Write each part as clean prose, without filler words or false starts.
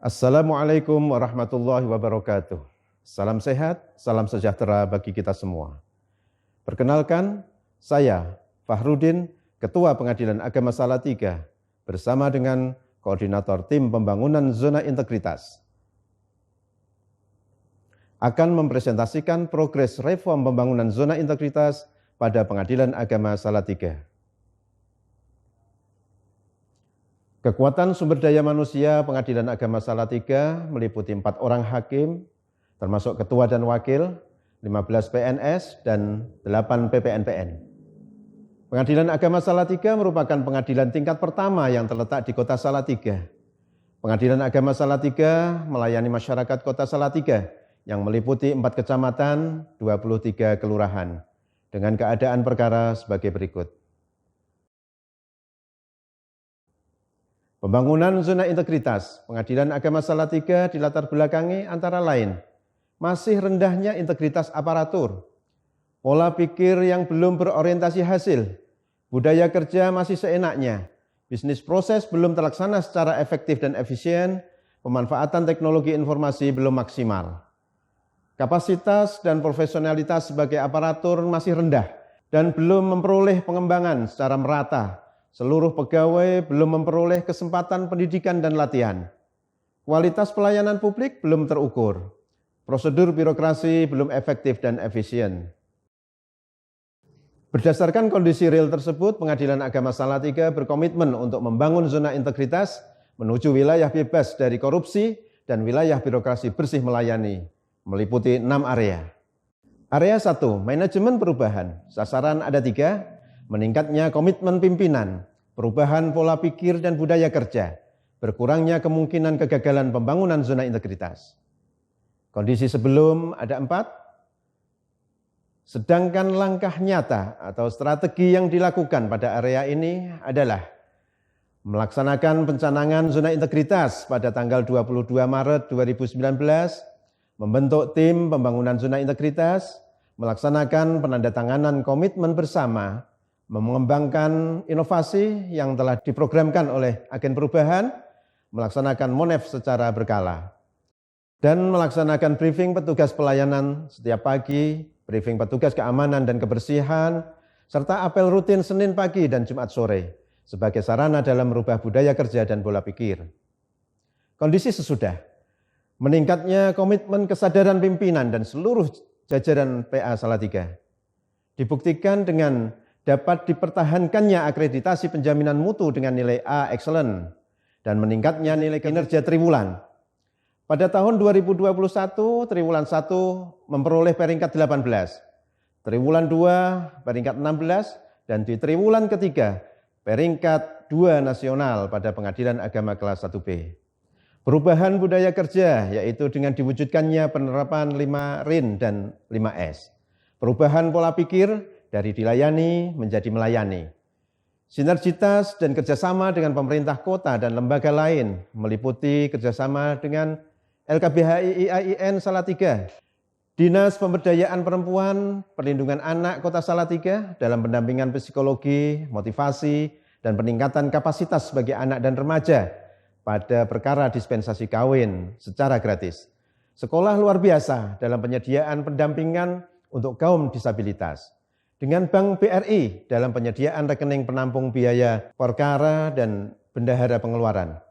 Assalamualaikum warahmatullahi wabarakatuh. Salam sehat, salam sejahtera bagi kita semua. Perkenalkan, saya Fahrudin, Ketua Pengadilan Agama Salatiga, bersama dengan Koordinator Tim Pembangunan Zona Integritas, akan mempresentasikan progres reform pembangunan zona integritas pada Pengadilan Agama Salatiga. Kekuatan sumber daya manusia Pengadilan Agama Salatiga meliputi 4 orang hakim, termasuk ketua dan wakil, 15 PNS, dan 8 PPNPN. Pengadilan Agama Salatiga merupakan pengadilan tingkat pertama yang terletak di Kota Salatiga. Pengadilan Agama Salatiga melayani masyarakat Kota Salatiga yang meliputi 4 kecamatan, 23 kelurahan, dengan keadaan perkara sebagai berikut. Pembangunan zona integritas Pengadilan Agama Salatiga dilatar belakangi antara lain masih rendahnya integritas aparatur, pola pikir yang belum berorientasi hasil, budaya kerja masih seenaknya, bisnis proses belum terlaksana secara efektif dan efisien, pemanfaatan teknologi informasi belum maksimal. Kapasitas dan profesionalitas sebagai aparatur masih rendah dan belum memperoleh pengembangan secara merata. Seluruh pegawai belum memperoleh kesempatan pendidikan dan latihan. Kualitas pelayanan publik belum terukur. Prosedur birokrasi belum efektif dan efisien. Berdasarkan kondisi real tersebut, Pengadilan Agama Salatiga berkomitmen untuk membangun zona integritas menuju wilayah bebas dari korupsi dan wilayah birokrasi bersih melayani, meliputi 6 area. Area 1, manajemen perubahan. Sasaran ada 3. Meningkatnya komitmen pimpinan, perubahan pola pikir dan budaya kerja, berkurangnya kemungkinan kegagalan pembangunan zona integritas. Kondisi sebelum ada 4, sedangkan langkah nyata atau strategi yang dilakukan pada area ini adalah melaksanakan pencanangan zona integritas pada tanggal 22 Maret 2019, membentuk tim pembangunan zona integritas, melaksanakan penandatanganan komitmen bersama, mengembangkan inovasi yang telah diprogramkan oleh agen perubahan, melaksanakan MONEF secara berkala, dan melaksanakan briefing petugas pelayanan setiap pagi, briefing petugas keamanan dan kebersihan, serta apel rutin Senin pagi dan Jumat sore sebagai sarana dalam merubah budaya kerja dan pola pikir. Kondisi sesudah, meningkatnya komitmen kesadaran pimpinan dan seluruh jajaran PA Salatiga dibuktikan dengan dapat dipertahankannya akreditasi penjaminan mutu dengan nilai A excellent dan meningkatnya nilai kinerja triwulan. Pada tahun 2021, triwulan 1 memperoleh peringkat 18, triwulan 2 peringkat 16, dan di triwulan ketiga peringkat 2 nasional pada Pengadilan Agama kelas 1B. Perubahan budaya kerja yaitu dengan diwujudkannya penerapan 5 RIN dan 5S. Perubahan pola pikir dari dilayani menjadi melayani. Sinergitas dan kerjasama dengan pemerintah kota dan lembaga lain meliputi kerjasama dengan LKBHI IAIN Salatiga, Dinas Pemberdayaan Perempuan, Perlindungan Anak Kota Salatiga dalam pendampingan psikologi, motivasi, dan peningkatan kapasitas bagi anak dan remaja pada perkara dispensasi kawin secara gratis. Sekolah luar biasa dalam penyediaan pendampingan untuk kaum disabilitas. Dengan Bank BRI dalam penyediaan rekening penampung biaya perkara dan bendahara pengeluaran.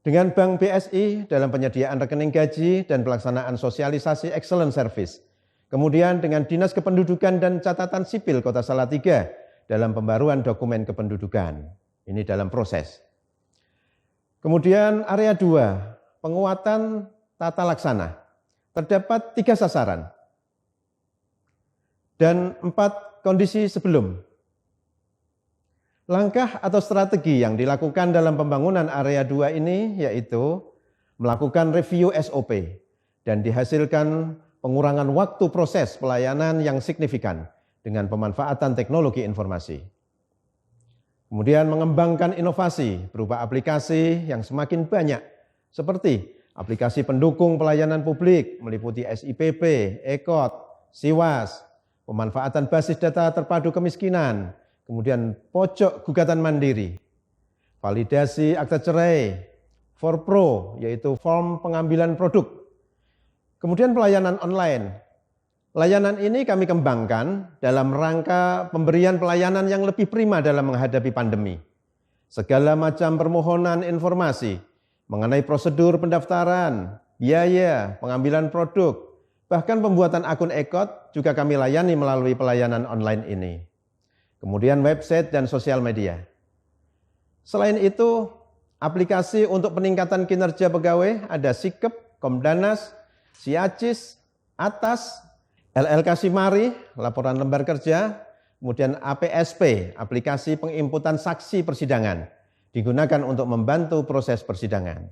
Dengan Bank BSI dalam penyediaan rekening gaji dan pelaksanaan sosialisasi excellent service. Kemudian dengan Dinas Kependudukan dan Catatan Sipil Kota Salatiga dalam pembaruan dokumen kependudukan. Ini dalam proses. Kemudian area 2, penguatan tata laksana. Terdapat 3 sasaran dan 4 kondisi sebelum. Langkah atau strategi yang dilakukan dalam pembangunan area 2 ini yaitu melakukan review SOP dan dihasilkan pengurangan waktu proses pelayanan yang signifikan dengan pemanfaatan teknologi informasi. Kemudian mengembangkan inovasi berupa aplikasi yang semakin banyak seperti aplikasi pendukung pelayanan publik meliputi SIPP, EKOT, SIWAS, pemanfaatan basis data terpadu kemiskinan, kemudian pojok gugatan mandiri, validasi akta cerai, For Pro, yaitu form pengambilan produk. Kemudian pelayanan online. Layanan ini kami kembangkan dalam rangka pemberian pelayanan yang lebih prima dalam menghadapi pandemi. Segala macam permohonan informasi mengenai prosedur pendaftaran, biaya, pengambilan produk, bahkan pembuatan akun e-code juga kami layani melalui pelayanan online ini. Kemudian website dan sosial media. Selain itu, aplikasi untuk peningkatan kinerja pegawai ada Sikep, Komdanas, Siacis, Atas, LLK Simari, laporan lembar kerja, kemudian APSP, aplikasi penginputan saksi persidangan, digunakan untuk membantu proses persidangan.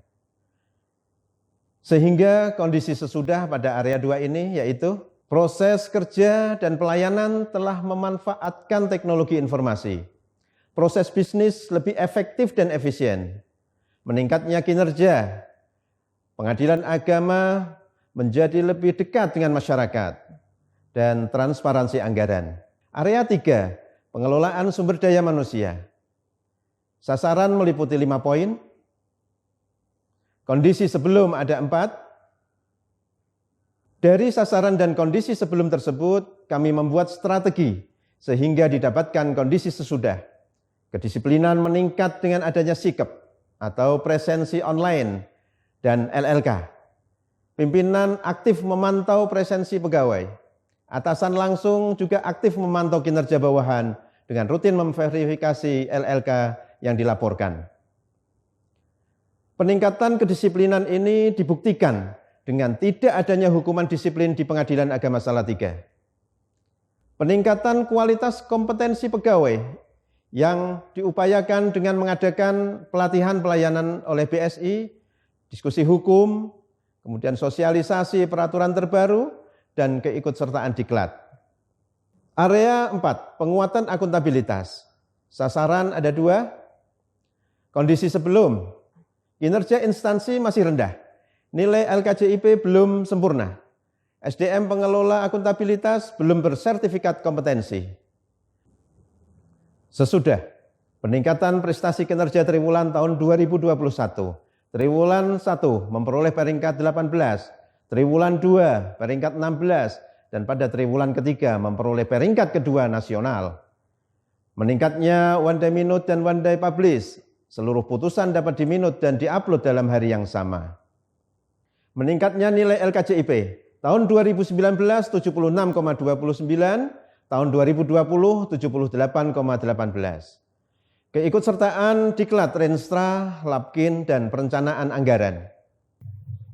Sehingga kondisi sesudah pada area 2 ini yaitu proses kerja dan pelayanan telah memanfaatkan teknologi informasi. Proses bisnis lebih efektif dan efisien. Meningkatnya kinerja. Pengadilan agama menjadi lebih dekat dengan masyarakat. Dan transparansi anggaran. Area 3, pengelolaan sumber daya manusia. Sasaran meliputi 5 poin. Kondisi sebelum ada 4. Dari sasaran dan kondisi sebelum tersebut, kami membuat strategi sehingga didapatkan kondisi sesudah. Kedisiplinan meningkat dengan adanya Sikep atau presensi online dan LLK. Pimpinan aktif memantau presensi pegawai. Atasan langsung juga aktif memantau kinerja bawahan dengan rutin memverifikasi LLK yang dilaporkan. Peningkatan kedisiplinan ini dibuktikan dengan tidak adanya hukuman disiplin di Pengadilan Agama Salatiga. Peningkatan kualitas kompetensi pegawai yang diupayakan dengan mengadakan pelatihan pelayanan oleh BSI, diskusi hukum, kemudian sosialisasi peraturan terbaru, dan keikutsertaan diklat. Area 4, penguatan akuntabilitas. Sasaran ada 2. Kondisi sebelum, kinerja instansi masih rendah. Nilai LKJIP belum sempurna. SDM pengelola akuntabilitas belum bersertifikat kompetensi. Sesudah, peningkatan prestasi kinerja triwulan tahun 2021. Triwulan 1 memperoleh peringkat 18. Triwulan 2 peringkat 16 dan pada triwulan ketiga memperoleh peringkat kedua nasional. Meningkatnya one day minute dan one day publish, seluruh putusan dapat diminut dan diupload dalam hari yang sama. Meningkatnya nilai LKJIP, tahun 2019 76,29, tahun 2020 78,18. Keikutsertaan Diklat Renstra, Lapkin, dan Perencanaan Anggaran.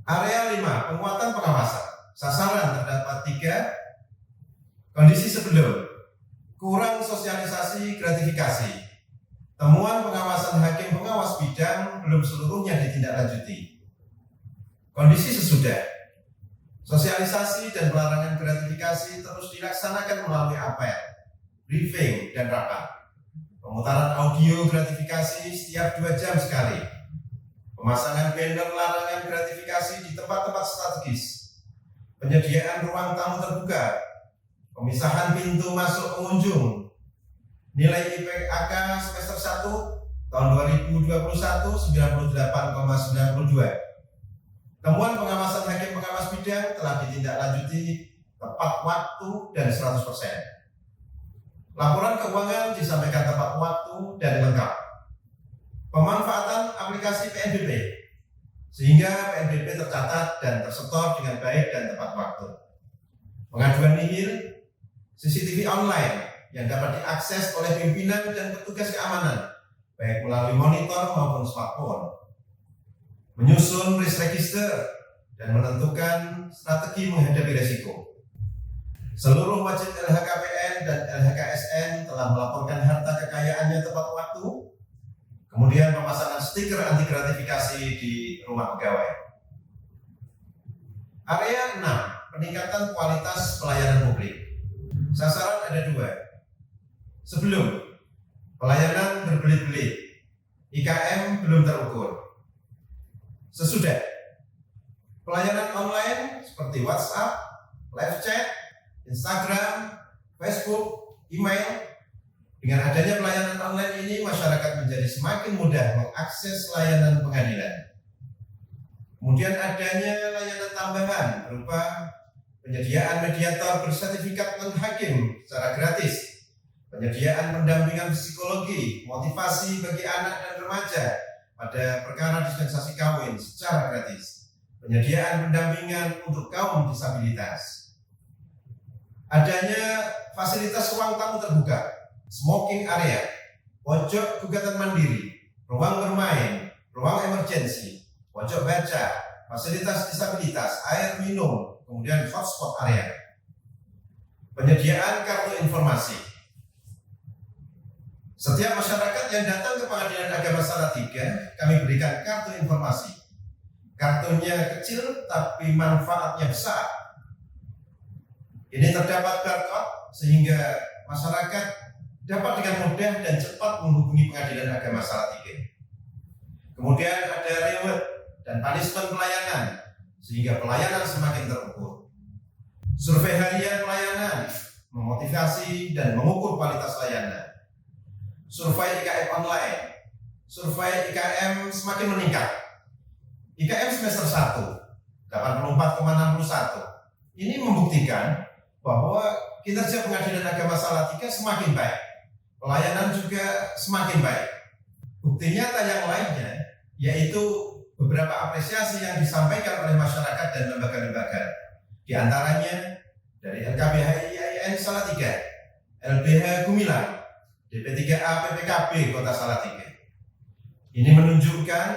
Area 5, penguatan pengawasan. Sasaran terdapat 3. Kondisi sebelum, kurang sosialisasi gratifikasi. Temuan pengawasan hakim pengawas bidang belum seluruhnya ditindaklanjuti. Kondisi sesudah, sosialisasi dan pelarangan gratifikasi terus dilaksanakan melalui apel, briefing, dan rapat. Pemutaran audio gratifikasi setiap 2 jam sekali. Pemasangan banner larangan gratifikasi di tempat-tempat strategis, penyediaan ruang tamu terbuka, pemisahan pintu masuk pengunjung, nilai IPAK semester 1 tahun 2021 98,92. Temuan pengawasan hakim pengawas bidang telah ditindaklanjuti tepat waktu dan 100%. Laporan keuangan disampaikan tepat waktu dan lengkap. Pemanfaatan aplikasi PNBP, sehingga PNBP tercatat dan tersetor dengan baik dan tepat waktu. Pengaduan nihil, CCTV online yang dapat diakses oleh pimpinan dan petugas keamanan, baik melalui monitor maupun smartphone. Menyusun risk register dan menentukan strategi menghadapi resiko. Seluruh wajib LHKPN dan LHKSN telah melaporkan harta kekayaannya tepat waktu. Kemudian pemasangan stiker anti gratifikasi di rumah pegawai. Area 6, peningkatan kualitas pelayanan publik. Sasaran ada 2. Sebelum, pelayanan berbelit-belit, IKM belum terukur. Sesudah, pelayanan online seperti WhatsApp, live chat, Instagram, Facebook, email. Dengan adanya pelayanan online ini, masyarakat menjadi semakin mudah mengakses layanan pengadilan. Kemudian adanya layanan tambahan berupa penyediaan mediator bersertifikat non-hakim secara gratis, penyediaan pendampingan psikologi, motivasi bagi anak dan remaja pada perkara dispensasi kawin secara gratis, penyediaan pendampingan untuk kaum disabilitas. Adanya fasilitas ruang tamu terbuka, smoking area, pojok gugatan mandiri, ruang bermain, ruang emergensi, pojok baca, fasilitas disabilitas, air minum, kemudian hotspot area. Penyediaan kartu informasi. Setiap masyarakat yang datang ke Pengadilan Agama Salatiga, kami berikan kartu informasi. Kartunya kecil tapi manfaatnya besar. Ini terdapat barcode sehingga masyarakat dapat dengan mudah dan cepat menghubungi Pengadilan Agama Salatiga. Kemudian ada reward dan punishment pelayanan sehingga pelayanan semakin terukur. Survei harian pelayanan memotivasi dan mengukur kualitas layanan. Survei IKM online, survei IKM semakin meningkat. IKM semester 1 84,61. Ini membuktikan bahwa kinerja Pengadilan Agama Salatiga semakin baik. Pelayanan juga semakin baik. Bukti nyata yang lainnya yaitu beberapa apresiasi yang disampaikan oleh masyarakat dan lembaga-lembaga. Di antaranya dari LKBHI IAIN Salatiga, LBH Gumilang, DP3A PPKB Kota Salatiga. Ini menunjukkan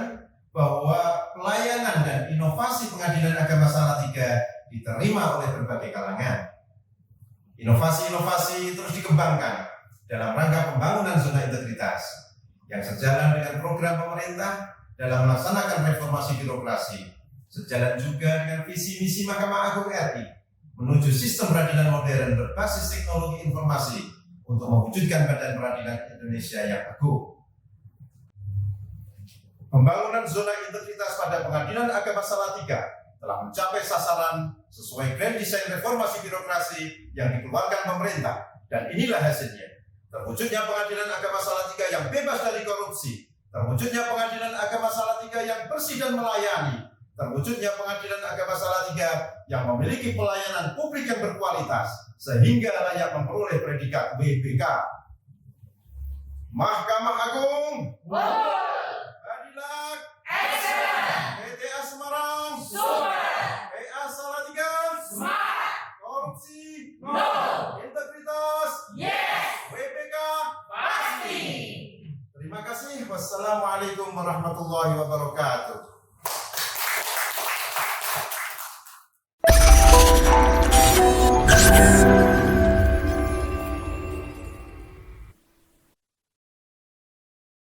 bahwa pelayanan dan inovasi Pengadilan Agama Salatiga diterima oleh berbagai kalangan. Inovasi-inovasi terus dikembangkan dalam rangka pembangunan zona integritas yang sejalan dengan program pemerintah dalam melaksanakan reformasi birokrasi, sejalan juga dengan visi misi Mahkamah Agung RI menuju sistem peradilan modern berbasis teknologi informasi untuk mewujudkan Badan Peradilan Indonesia yang agung. Pembangunan zona integritas pada Pengadilan Agama Salatiga telah mencapai sasaran sesuai Grand Design Reformasi Birokrasi yang dikeluarkan pemerintah, dan inilah hasilnya. Terwujudnya Pengadilan Agama Salatiga yang bebas dari korupsi, terwujudnya Pengadilan Agama Salatiga yang bersih dan melayani, terwujudnya Pengadilan Agama Salatiga yang memiliki pelayanan publik yang berkualitas sehingga layak memperoleh predikat WBK. Mahkamah Agung, Adilat, PTA Semarang, PA Salatiga, korupsi, integritas, WBK, pasti. Terima kasih. Wassalamualaikum warahmatullahi wabarakatuh.